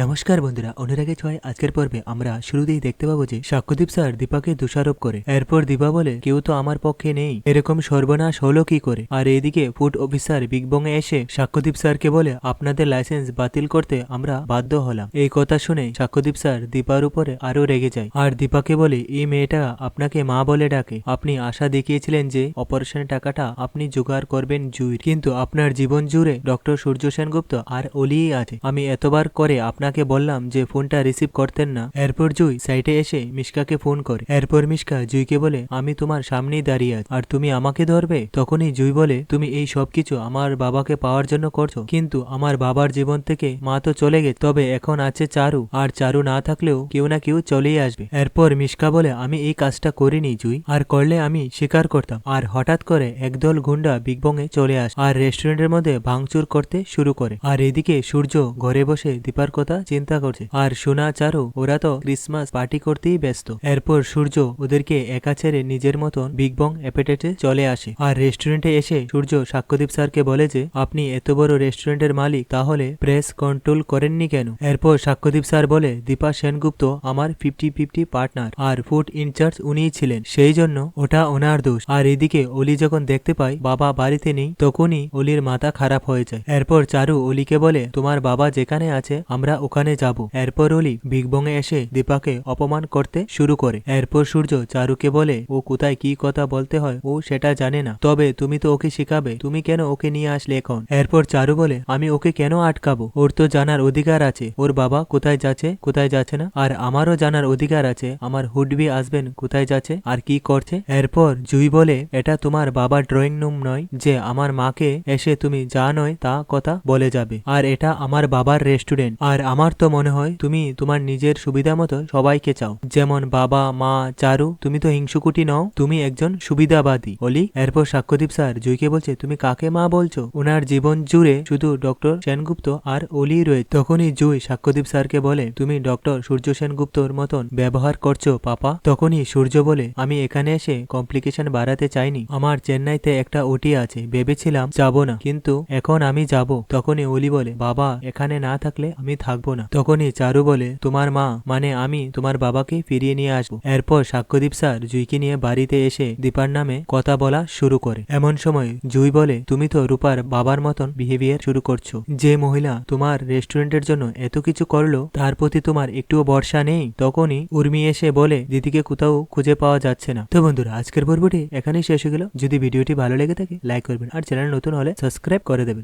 নমস্কার বন্ধুরা, অনুরাগে ছয় আজকের পর্বে আমরা শুরুতেই দেখতে পাবো যে সাক্ষ্যদীপ স্যার দীপাকে দোষারোপ করে। এরপর দীপা বলে কেউ তো আমার পক্ষে নেই, এরকম সর্বনাশ হলো কি করে। আর এদিকে ফুড অফিসার বিগ বং এ এসে সাক্ষ্যদীপ স্যারকে বলে আপনাদের লাইসেন্স বাতিল করতে আমরা বাধ্য হলাম। এই কথা শুনে সাক্ষ্যদীপ স্যার দীপার উপরে আরো রেগে যায় আর দীপাকে বলে এই মেয়েটা আপনাকে মা বলে ডাকে। আপনি আশা দেখিয়েছিলেন যে অপারেশনের টাকাটা আপনি জোগাড় করবেন জুইর, কিন্তু আপনার জীবন জুড়ে ডক্টর সূর্য সেনগুপ্ত আর অলিই আছে। আমি এতবার করে আপনাকে বললাম যে ফোনটা রিসিভ করতেন না। এরপর জুই সাইটে এসে মিশকাকে ফোন করে। এরপর মিশকা জুইকে বলে আমি তোমার সামনেই দাঁড়িয়ে আছি আর তুমি আমাকে ধরবে। তখনই জুই বলে তুমি এই সবকিছু আমার বাবাকে পাওয়ার জন্য করছো, কিন্তু আমার বাবার জীবন থেকে মা তো চলে গেছে, তবে এখন আছে চারু, আর চারু না থাকলেও কেউ না কেউ চলেই আসবে। এরপর মিশকা বলে আমি এই কাজটা করিনি জুই, আর করলে আমি স্বীকার করতাম। আর হঠাৎ করে একদল গুন্ডা বিগ বং এ চলে আসে আর রেস্টুরেন্টের মধ্যে ভাঙচুর করতে শুরু করে। আর এদিকে সূর্য ঘরে বসে দীপার কথা চিন্তা করছে, আর সোনা চারু ওরা তো ক্রিসমাস পার্টি করতেই ব্যস্ত। এরপর সূর্য ওদেরকে একা ছেড়ে নিজের মতন বিগ বং অ্যাপেটাইটে চলে আসে। আর রেস্টুরেন্টে এসে সূর্য সাক্ষ্যদীপ স্যারকে বলে যে আপনি এত বড় রেস্টুরেন্টের মালিক, তাহলে প্রেস কন্ট্রোল করেননি কেন। এরপর সাক্ষ্যদীপ স্যার বলে দীপা সেনগুপ্ত আমার 50-50 পার্টনার আর ফুড ইনচার্জ উনিই ছিলেন, সেই জন্য ওটা ওনার দোষ। আর এদিকে অলি যখন দেখতে পায় বাবা বাড়িতে নেই, তখনই অলির মাথা খারাপ হয়ে যায়। এরপর চারু অলিকে বলে তোমার বাবা যেখানে আছে আমরা ওখানে যাব। এরপর অলি বিগ বং এ এসে দীপাকে অপমান করতে শুরু করে। এরপর সূর্য চারুকে বলে ও কোথায় কি কথা বলতে হয় ও সেটা জানে না, তবে তুমি তো ওকে শিখাবে, তুমি কেন ওকে নিয়ে আসলে এখন। এরপর চারু বলে আমি ওকে কেন আটকাবো, ওর তো জানার অধিকার আছে ওর বাবা কোথায় যাচ্ছে কোথায় যাচ্ছে না, আর আমারও জানার অধিকার আছে আমার হুডবি আসবেন কোথায় যাচ্ছে আর কি করছে। এরপর জুই বলে এটা তোমার বাবার ড্রয়িং রুম নয় যে আমার মাকে এসে তুমি যা নয় তা কথা বলে যাবে, আর এটা আমার বাবার রেস্টুরেন্ট। আর আমার তো মনে হয় তুমি তোমার নিজের সুবিধা মতো সবাইকে চাও, যেমন বাবা মা চারু, তুমি তো হিংসুকুটি নও, তুমি একজন সুবিধাবাদী অলি। এরপর সাক্ষ্যদীপ স্যার জুইকে বলছে তুমি কাকে মা বলছো, ওনার জীবন জুড়ে শুধু ডক্টর সেনগুপ্ত আর অলি রয়েছে। তখনই জুই সাক্ষ্যদীপ স্যারকে বলে তুমি ডক্টর সূর্য সেনগুপ্তর মতন ব্যবহার করছো পাপা। তখনই সূর্য বলে আমি এখানে এসে কমপ্লিকেশন বাড়াতে চাইনি, আমার চেন্নাইতে একটা ওটি আছে, ভেবেছিলাম যাব না, কিন্তু এখন আমি যাব। তখনই অলি বলে বাবা এখানে না থাকলে আমি থাকবো না। তখনই চারু বলে তোমার মা মানে আমি তোমার বাবাকে ফিরিয়ে নিয়ে আসবো। এরপর সাক্ষ্যদীপ স্যার জুইকে নিয়ে বাড়িতে এসে দীপার নামে কথা বলা শুরু করে। এমন সময় জুই বলে তুমি তো রূপার বাবার মতন বিহেভিয়ার শুরু করছো, যে মহিলা তোমার রেস্টুরেন্টের জন্য এত কিছু করলো তার প্রতি তোমার একটুও ভরসা নেই। তখনই উর্মি এসে বলে দিদিকে কোথাও খুঁজে পাওয়া যাচ্ছে না। তো বন্ধুরা আজকের পর্বটি এখানেই শেষ হয়ে গেল। যদি ভিডিওটি ভালো লেগে থাকে লাইক করবেন আর চ্যানেল নতুন হলে সাবস্ক্রাইব করে দেবেন।